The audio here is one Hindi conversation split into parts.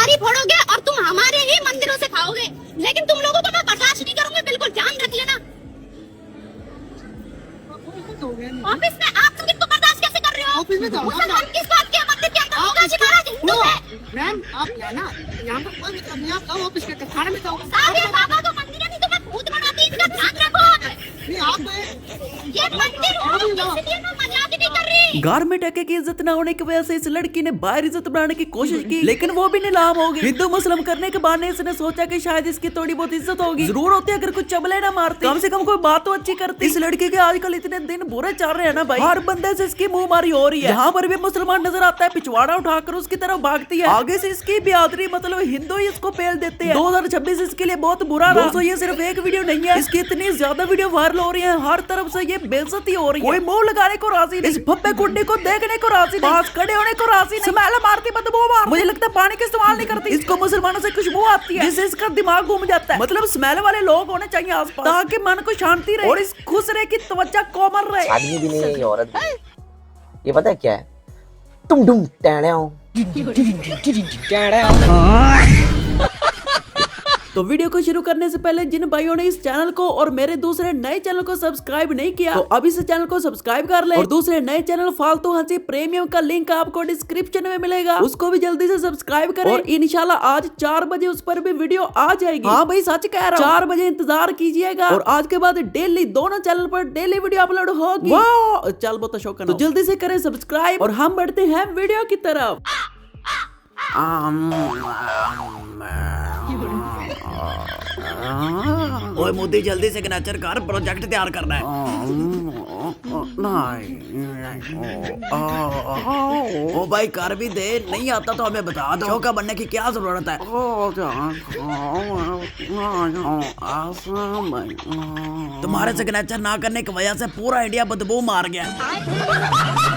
हमारी फोड़ोगे और तुम हमारे ही मंदिरों से खाओगे, लेकिन तुम लोगों को मैं बर्दाश्त नहीं करूंगी, बिल्कुल ध्यान रख लेना। ऑफिस में आप तुम किसको बर्दाश्त कैसे कर रहे हो? ऑफिस में जाओ, मुसलमान किस बात के मंदिर के अंदर होगा? जी महाराज हिंदू है। मैम आप ना यहाँ पर कोई मतलब नहीं, आप जाओ ऑफिस के थाने में जाओ। सारे बाबा का मंदिर है, नहीं तो मैं भूत बनाती, इसका ध्यान रखो। नहीं आप ये मंदिर हो, इसलिए मैं मजाक नहीं कर रही। घर में टके की इज्जत न होने की वजह से इस लड़की ने बाहर इज्जत बनाने की कोशिश की, लेकिन वो भी नीलाम हो गई। हिंदू मुस्लिम करने के बहाने इसने सोचा कि शायद इसकी थोड़ी बहुत इज्जत होगी, जरूर होती अगर कुछ चबले ना मारते, कम से कम कोई बात तो अच्छी करती। इस लड़की के आजकल इतने दिन बुरे चल रहे हैं ना भाई, हर बंदे से इसकी मुंह मारी हो रही है। जहाँ पर भी मुसलमान नजर आता है पिछवाड़ा उठाकर उसकी तरफ भागती है, आगे से इसकी बिरादरी मतलब हिंदू ही इसको पेल देते हैं। 2026 इसके लिए बहुत बुरा रहा। दोस्तों ये सिर्फ एक वीडियो नहीं है, इसकी इतनी ज्यादा वीडियो वायरल हो रही है, हर तरफ से ये बेइज्जती हो रही है। कोई मुंह लगाने को राजी नहीं, इस फप्पे कुंडे को देखने को राजी नहीं, पास खड़े होने को राजी नहीं, स्मेल मारती बदबू मार, मुझे लगता है पानी का इस्तेमाल नहीं करती। इसको मुसलमानों से खुशबू आती है जिससे इसका दिमाग घूम जाता है। मतलब स्मेल वाले लोग होने चाहिए आसपास ताकि मन को शांति रहे और इस खुसरे की त्वचा कोमल रहे। आदमी भी नहीं है ये औरत भी। ये पता है क्या है? तुम डुम टैड़े हो। तो वीडियो को शुरू करने से पहले जिन भाइयों ने इस चैनल को और मेरे दूसरे नए चैनल को सब्सक्राइब नहीं किया तो अभी से चैनल को सब्सक्राइब कर ले, और दूसरे नए चैनल फालतू हंसी प्रीमियम का लिंक आपको डिस्क्रिप्शन में मिलेगा, उसको भी जल्दी से सब्सक्राइब करें। और इंशाल्लाह आज 4 बजे उस पर भी वीडियो आ जाएगी। हाँ भाई सच कह रहा हूँ, 4 बजे इंतजार कीजिएगा। और आज के बाद डेली दोनों चैनल पर डेली वीडियो अपलोड होगी। वाह चल बहुत शौक, तो जल्दी से करें सब्सक्राइब और हम बढ़ते हैं वीडियो की तरफ। ओए मोदी जल्दी से सिग्नेचर कर, प्रोजेक्ट तैयार करना है। ओ भाई कर भी दे, नहीं आता तो हमें बता दो, शौका बनने की क्या जरूरत है। तुम्हारे सिग्नेचर ना करने की वजह से पूरा इंडिया बदबू मार गया।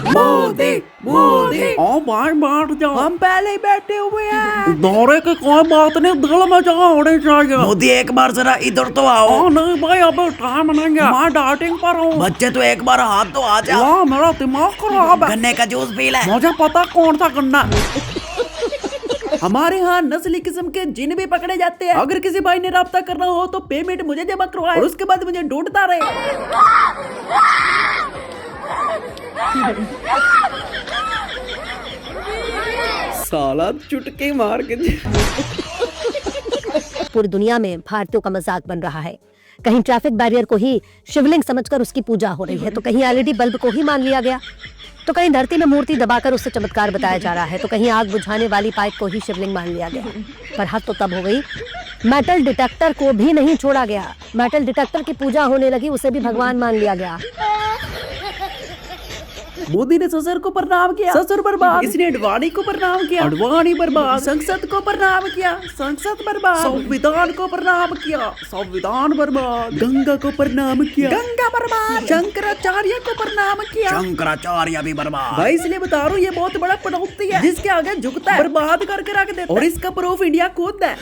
मोदी मोदी ओ भाई बैठ जाओ, हम पहले ही बैठे हुए हैं। दौरे की कोई बात नहीं, दिल में जगह होनी चाहिए। मोदी एक बार जरा इधर तो आओ। नहीं भाई अब टाइम नहीं है, मैं डाइटिंग पर हूँ। बच्चे तो एक बार हाथ तो आ जाओ। मेरा दिमाग खराब है। गन्ने का जूस पी ले। मुझे पता कौन सा गन्ना। हमारे यहाँ नस्ली किस्म के जिन भी पकड़े जाते हैं। अगर किसी भाई ने राब्ता करना हो तो पेमेंट मुझे जमा करवाए और उसके बाद मुझे ढूंढता रहे। साला चुटके मार के पूरी दुनिया में भारतीयों का मजाक बन रहा है। कहीं ट्रैफिक बैरियर को ही शिवलिंग समझकर उसकी पूजा हो रही है, तो कहीं एलईडी बल्ब को ही मान लिया गया, तो कहीं धरती में मूर्ति दबाकर उससे चमत्कार बताया जा रहा है, तो कहीं आग बुझाने वाली पाइप को ही शिवलिंग मान लिया गया। पर हद तो तब हो गई, मेटल डिटेक्टर को भी नहीं छोड़ा गया। मेटल डिटेक्टर की पूजा होने लगी, उसे भी भगवान मान लिया गया। मोदी ने ससुर को प्रणाम किया, ससुर बर्बाद। इसने अडवाणी को प्रणाम किया, अडवाणी बर्बाद। संसद को प्रणाम किया, संसद बर्बाद। संविधान को प्रणाम किया, संविधान बर्बाद। गंगा को प्रणाम किया, गंगा बर्बाद। शंकराचार्य को प्रणाम किया, शंकराचार्य भी बर्बाद। भाई इसलिए बता रहा हूँ ये बहुत बड़ा पनौती है जिसके आगे झुकता है, बर्बाद करके रख देता है। और इसका प्रूफ इंडिया खुद है।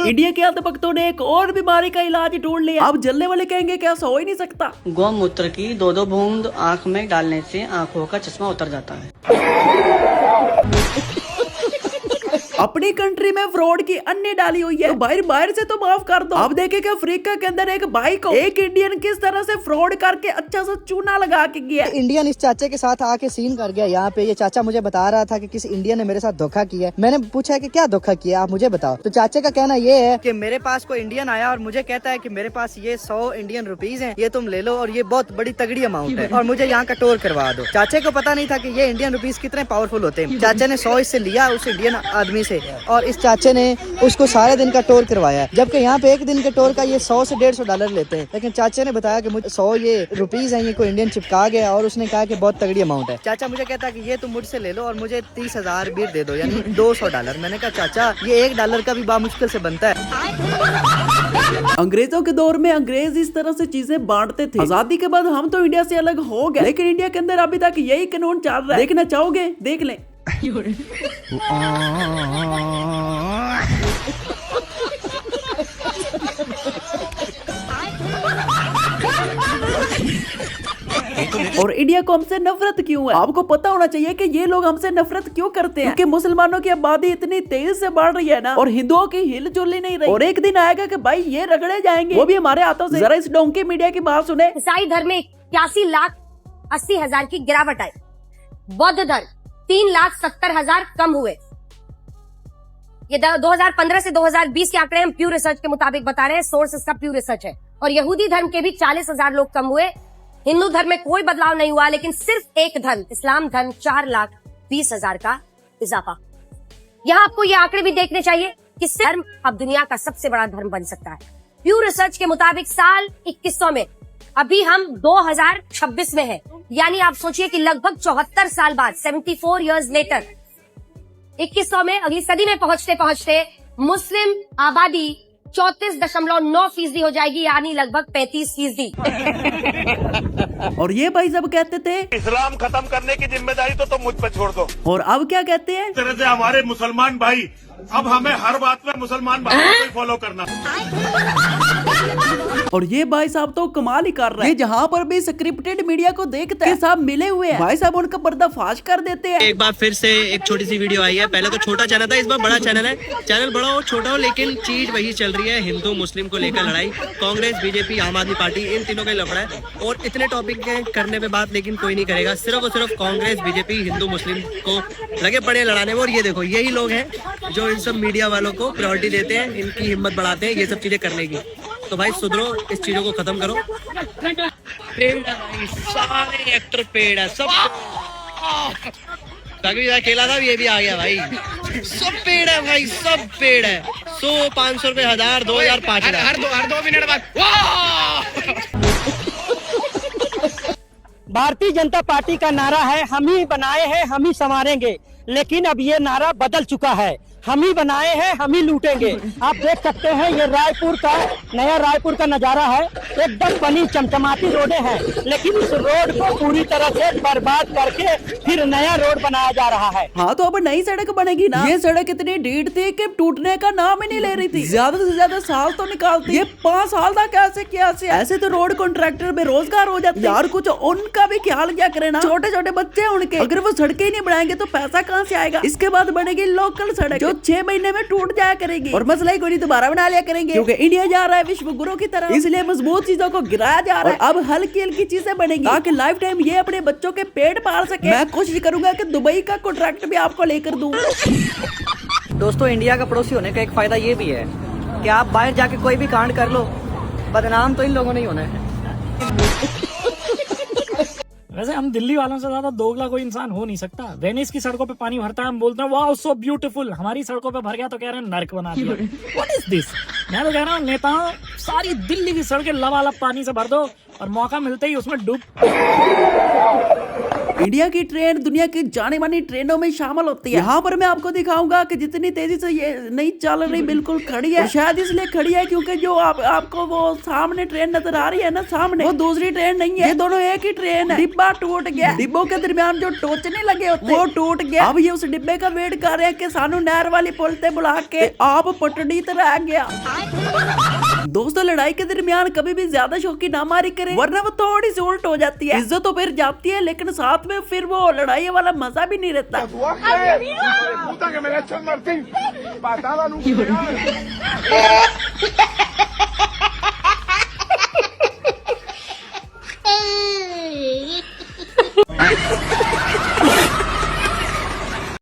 इंडिया के अध्यापकों ने एक और बीमारी का इलाज ढूंढ लिया। अब जलने वाले कहेंगे क्या ऐसा हो ही नहीं सकता। गौमूत्र की 2-2 बूंद आंख में डालने से आंखों का चश्मा उतर जाता है। अपनी कंट्री में फ्रॉड की अन्य डाली हुई है, तो बाहर से तो माफ कर दो। अब देखे कि अफ्रीका के अंदर एक भाई को एक इंडियन किस तरह से फ्रॉड करके अच्छा सा चूना लगा के गया। इंडियन इस चाचे के साथ आके सीन कर गया यहाँ पे। ये चाचा मुझे बता रहा था कि किसी इंडियन ने मेरे साथ धोखा किया है। मैंने पूछा कि क्या धोखा किया, आप मुझे बताओ। तो चाचे का कहना ये है कि मेरे पास कोई इंडियन आया और मुझे कहता है कि मेरे पास ये 100 इंडियन रुपीज हैं, ये तुम ले लो और ये बहुत बड़ी तगड़ी अमाउंट है और मुझे यहाँ का टूर करवा दो। चाचे को पता नहीं था कि ये इंडियन रुपीज कितने पावरफुल होते हैं। चाचे ने 100 इससे लिया उस इंडियन आदमी से और इस चाचे ने उसको सारे दिन का टूर करवाया, जबकि यहाँ पे एक दिन के टूर का ये 100 से $150 लेते हैं। लेकिन चाचे ने बताया कि मुझे 100 ये रुपीज हैं, ये कोई इंडियन चिपका गया और उसने कहा कि बहुत तगड़ी अमाउंट है। चाचा मुझे कहता कि ये तुम मुझसे ले लो और मुझे 30,000 बीर दे दो, यानी $200। मैंने कहा चाचा ये $1 का भी बामुश्किल से बनता है। अंग्रेजों के दौर में अंग्रेज इस तरह से चीजें बांटते थे। आजादी के बाद हम तो इंडिया से अलग हो गए, लेकिन इंडिया के अंदर अभी तक यही कानून चल रहा है। देखना चाहोगे देख लें। और इंडिया को हमसे नफरत क्यों है? आपको पता होना चाहिए कि ये लोग हमसे नफरत क्यों करते हैं, क्योंकि मुसलमानों की आबादी इतनी तेजी से बढ़ रही है ना, और हिंदुओं की हिलजुल नहीं रही। और एक दिन आएगा कि भाई ये रगड़े जाएंगे, वो भी हमारे हाथों से। जरा इस डोंकी मीडिया की बात सुने। ईसाई धर्म में 81,80,000 की गिरावट आई, बौद्ध धर्म 3,70,000 कम हुए। ये 2015 से 2020 के आंकड़े हम प्यू रिसर्च के मुताबिक बता रहे हैं, सोर्स इसका प्यू रिसर्च है। और यहूदी धर्म के भी 40,000 लोग कम हुए। हिंदू धर्म में कोई बदलाव नहीं हुआ, लेकिन सिर्फ एक धर्म इस्लाम धर्म 4,20,000 का इजाफा। यहाँ आपको ये आंकड़े भी देखने चाहिए कि धर्म अब दुनिया का सबसे बड़ा धर्म बन सकता है। प्यू रिसर्च के मुताबिक साल 2100 में, अभी हम 2026 में हैं, यानी आप सोचिए कि लगभग 74 साल बाद, 74 इयर्स लेटर, 2100 में अगली सदी में पहुंचते पहुंचते मुस्लिम आबादी 34.9% हो जाएगी, यानी लगभग 35%। और ये भाई सब कहते थे इस्लाम खत्म करने की जिम्मेदारी तो मुझ पर छोड़ दो। और अब क्या कहते हैं? इस तरह से हमारे मुसलमान भाई, अब हमें हर बात में मुसलमान भाई को फॉलो करना। और ये भाई साहब तो कमाल ही कर रहे हैं, जहाँ पर भी स्क्रिप्टेड मीडिया को देखते हैं साहब मिले हुए हैं, भाई साहब उनका पर्दाफाश कर देते हैं। एक बार फिर से एक छोटी सी वीडियो आई है। पहले तो छोटा चैनल था, इस बार बड़ा चैनल है। चैनल बड़ा हो छोटा हो, लेकिन चीज वही चल रही है, हिंदू मुस्लिम को लेकर लड़ाई। कांग्रेस, बीजेपी, आम आदमी पार्टी, इन तीनों का लफड़ा है। और इतने टॉपिक करने पे बात लेकिन कोई नहीं करेगा, सिर्फ और सिर्फ कांग्रेस, बीजेपी, हिंदू मुस्लिम को लगे पड़े लड़ाने में। और ये देखो, यही लोग हैं जो इन सब मीडिया वालों को प्रायोरिटी देते हैं, इनकी हिम्मत बढ़ाते हैं ये सब चीजें करने की। तो भाई सुधरो, इस चीजों को खत्म करो। पेड़ है भाई, सारे एक्टर पेड़ है, सब अकेला था, ये भी आ गया भाई। सब पेड़ है भाई, सब पेड़ है। 100, 500 रुपए, 1000, 2000, 5000 हर दो मिनट बाद। भारतीय जनता पार्टी का नारा है, हम ही बनाए हैं हम ही संवारेंगे, लेकिन अब ये नारा बदल चुका है, हम ही बनाए हैं हम ही लूटेंगे। आप देख सकते हैं ये रायपुर का, नया रायपुर का नजारा है। एकदम बनी चमचमाती रोडें हैं, लेकिन इस रोड को पूरी तरह से बर्बाद करके फिर नया रोड बनाया जा रहा है। हाँ तो अब नई सड़क बनेगी ना। ये सड़क इतनी ढीठ थी कि टूटने का नाम ही नहीं ले रही थी। ज्यादा से ज्यादा साल तो निकालती, ये 5 साल था। कैसे ऐसे तो रोड कॉन्ट्रैक्टर बेरोजगार हो जाते यार। कुछ उनका भी ख्याल क्या करे ना, छोटे छोटे बच्चे हैं उनके, अगर वो सड़कें ही नहीं बनाएंगे तो पैसा कहाँ से आएगा। इसके बाद बनेगी लोकल सड़क जो 6 महीने में टूट जाया करेगी, और मसला ही कोई नहीं दोबारा बना लिया करेंगे, क्योंकि इंडिया जा रहा है विश्व गुरु की तरह, इसलिए मजबूत चीजों को गिराया जा रहा है। अब हल्की हल्की चीजें बनेगी ताकि लाइफ टाइम ये अपने बच्चों के पेट पाल सके। मैं कोशिश करूंगा कि दुबई का कॉन्ट्रैक्ट भी आपको लेकर दूं। दोस्तों, इंडिया का पड़ोसी होने का एक फायदा ये भी है कि आप बाहर जाके कोई भी कांड कर लो, बदनाम तो इन लोगों ने ही होना है। वैसे हम दिल्ली वालों से ज्यादा दोगला कोई इंसान हो नहीं सकता। वेनिस की सड़कों पे पानी भरता है, हम बोलते हैं वाओ सो ब्यूटीफुल। हमारी सड़कों पे भर गया तो कह रहे हैं नर्क बना दिया। What is this? मैं तो कह रहा हूँ नेताओं, सारी दिल्ली की सड़कें लबालब पानी से भर दो और मौका मिलते ही उसमें डूब। इंडिया की ट्रेन दुनिया की जाने मानी ट्रेनों में शामिल होती है। यहाँ पर मैं आपको दिखाऊंगा कि जितनी तेजी से ये नहीं चल रही, बिल्कुल खड़ी है। शायद इसलिए खड़ी है क्योंकि जो आपको वो सामने ट्रेन नजर आ रही है ना, सामने, वो दूसरी ट्रेन नहीं है, ये दोनों एक ही ट्रेन है। डिब्बा टूट गया, डिब्बों के दरमियान जो टोचने लगे होते वो टूट गया। अब ये उस डिब्बे का वेट कर रहे हैं कि सानू नहर वाली पुल ते बुला के आप पटड़ी तरह आ गया। दोस्तों, लड़ाई के दरमियान कभी भी ज्यादा शौकी ना मारी करें, वरना वो थोड़ी सी उल्ट हो जाती है। इज्जत तो फिर जाती है, लेकिन साथ में फिर वो लड़ाई वाला मजा भी नहीं रहता।